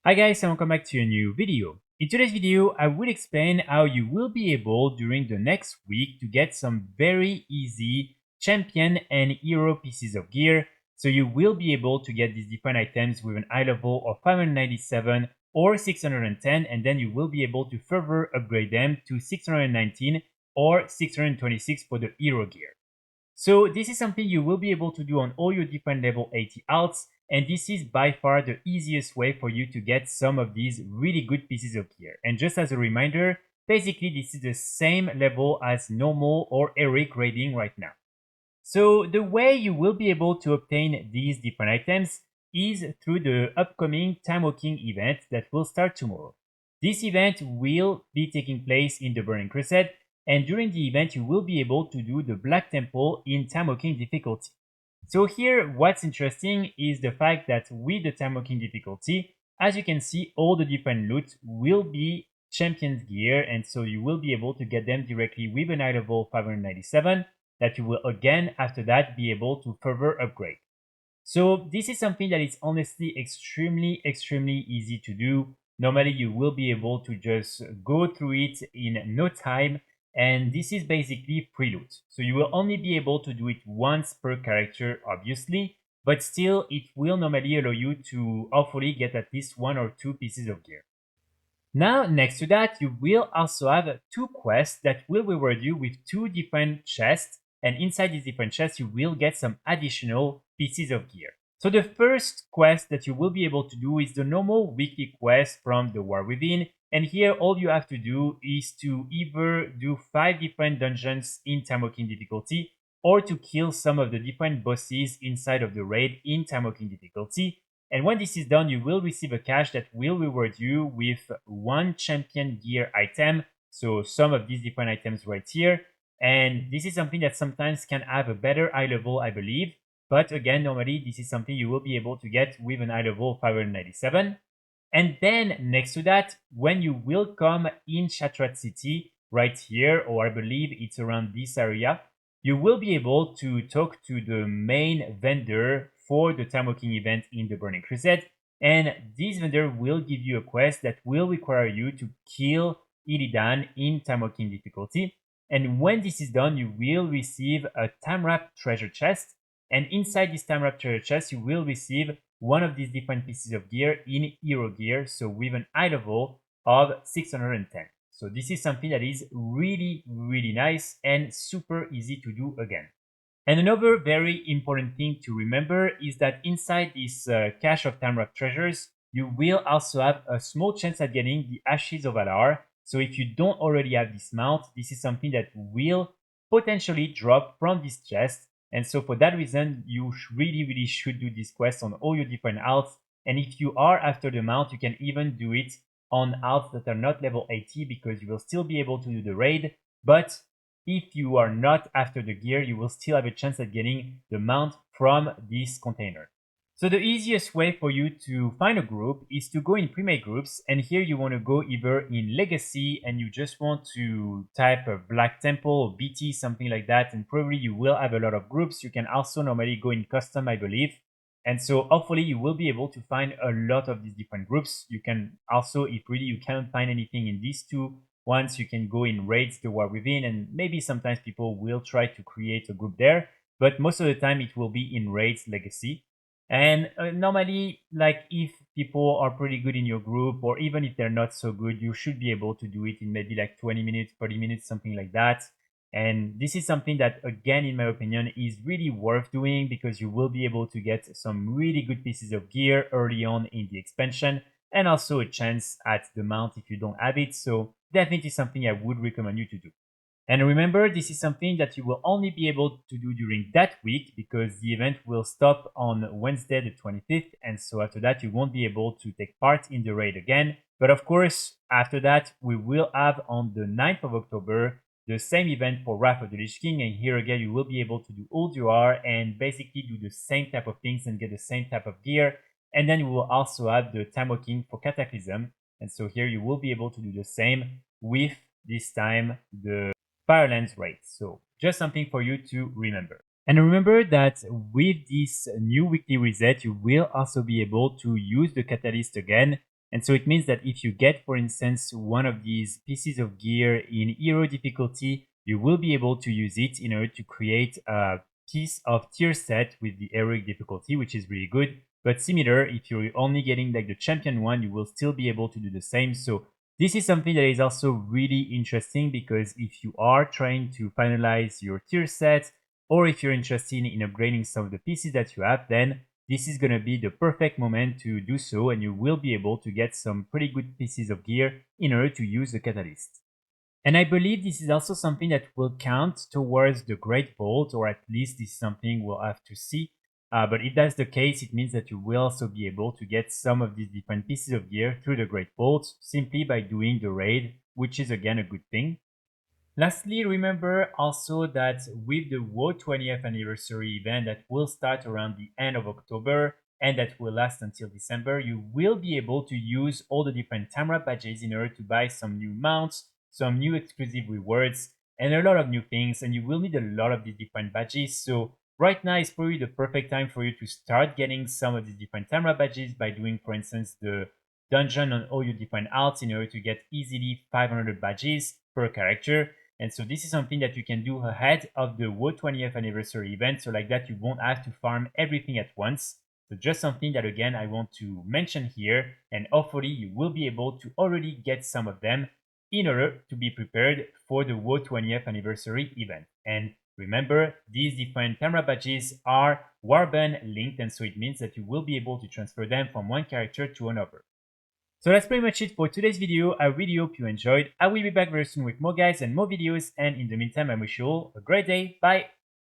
Hi guys, and welcome back to a new video. In today's video, I will explain how you will be able during the next week to get some very easy champion and hero pieces of gear. So you will be able to get these different items with an eye level of 597 or 610, and then you will be able to further upgrade them to 619 or 626 for the hero gear. So this is something you will be able to do on all your different level 80 alts, and this is by far the easiest way for you to get some of these really good pieces of gear. And just as a reminder, basically this is the same level as normal or heroic raiding right now. So the way you will be able to obtain these different items is through the upcoming Timewalking event that will start tomorrow. This event will be taking place in the Burning Crusade, and during the event you will be able to do the Black Temple in Timewalking difficulty. So here what's interesting is the fact that with the Timewalking difficulty, as you can see, all the different loot will be champion's gear, and so you will be able to get them directly with an eye level 597 that you will again after that be able to further upgrade. So this is something that is honestly extremely easy to do. Normally you will be able to just go through it in no time, and this is basically free loot. So you will only be able to do it once per character obviously, but still it will normally allow you to hopefully get at least 1 or 2 pieces of gear. Now, next to that, you will also have 2 quests that will reward you with 2 different chests, and inside these different chests, you will get some additional pieces of gear. So the first quest that you will be able to do is the normal weekly quest from the War Within, and here all you have to do is to either do 5 different dungeons in Timewalking difficulty, or to kill some of the different bosses inside of the raid in Timewalking difficulty. And when this is done, you will receive a cash that will reward you with 1 champion gear item. So some of these different items right here. And this is something that sometimes can have a better eye level, I believe. But again, normally this is something you will be able to get with an eye level 597. And then next to that, when you will come in Shatrat City right here, or I believe it's around this area, you will be able to talk to the main vendor for the Timewalking event in the Burning Crusade, and this vendor will give you a quest that will require you to kill Illidan in Timewalking difficulty. And when this is done, you will receive a time wrap treasure chest, and inside this time wrap treasure chest, you will receive one of these different pieces of gear in hero gear, so with an eye level of 610. So this is something that is really nice and super easy to do again. And another very important thing to remember is that inside this cache of time wrap treasures, you will also have a small chance at getting the Ashes of Alar. So if you don't already have this mount, this is something that will potentially drop from this chest. And so for that reason, you really should do this quest on all your different alts. And if you are after the mount, you can even do it on alts that are not level 80 because you will still be able to do the raid. But if you are not after the gear, you will still have a chance at getting the mount from this container. So the easiest way for you to find a group is to go in pre-made groups, and here you want to go either in Legacy and you just want to type a Black Temple or BT, something like that, and probably you will have a lot of groups. You can also normally go in custom, I believe. And so hopefully you will be able to find a lot of these different groups. You can also, if really you cannot find anything in these two, once you can go in raids the War Within, and maybe sometimes people will try to create a group there, but most of the time it will be in raids Legacy. And normally, like if people are pretty good in your group, or even if they're not so good, you should be able to do it in maybe like 20 minutes, 30 minutes, something like that. And this is something that, again, in my opinion, is really worth doing because you will be able to get some really good pieces of gear early on in the expansion, and also a chance at the mount if you don't have it. So definitely something I would recommend you to do. And remember, this is something that you will only be able to do during that week because the event will stop on Wednesday the 25th. And so after that, you won't be able to take part in the raid again. But of course, after that, we will have on the 9th of October the same event for Wrath of the Lich King. And here again, you will be able to do all you are and basically do the same type of things and get the same type of gear. And then you will also have the Timewalking for Cataclysm. And so here you will be able to do the same with this time the Firelands raid. So just something for you to remember. And remember that with this new weekly reset, you will also be able to use the catalyst again And so it means that if you get, for instance, one of these pieces of gear in hero difficulty, you will be able to use it in order to create a piece of tier set with the heroic difficulty, which is really good. But similar, if you're only getting like the champion one, you will still be able to do the same. So this is something that is also really interesting, because if you are trying to finalize your tier set, or if you're interested in upgrading some of the pieces that you have, then this is going to be the perfect moment to do so, and you will be able to get some pretty good pieces of gear in order to use the catalyst. And I believe this is also something that will count towards the Great Vault, or at least this is something we'll have to see. But if that's the case, it means that you will also be able to get some of these different pieces of gear through the Great Vault simply by doing the raid, which is again a good thing. Lastly, remember also that with the WoW 20th anniversary event that will start around the end of October and that will last until December, you will be able to use all the different Tamra badges in order to buy some new mounts, some new exclusive rewards, and a lot of new things. And you will need a lot of these different badges. So right now is probably the perfect time for you to start getting some of these different Tamra badges by doing, for instance, the dungeon on all your different alts in order to get easily 500 badges per character. And so this is something that you can do ahead of the WoW 20th anniversary event. So like that, you won't have to farm everything at once. So just something that, again, I want to mention here. And hopefully you will be able to already get some of them in order to be prepared for the WoW 20th anniversary event. And remember, these different camera badges are warband linked. And so it means that you will be able to transfer them from one character to another. So that's pretty much it for today's video. I really hope you enjoyed. I will be back very soon with more guys and more videos. And in the meantime, I wish you all a great day. Bye!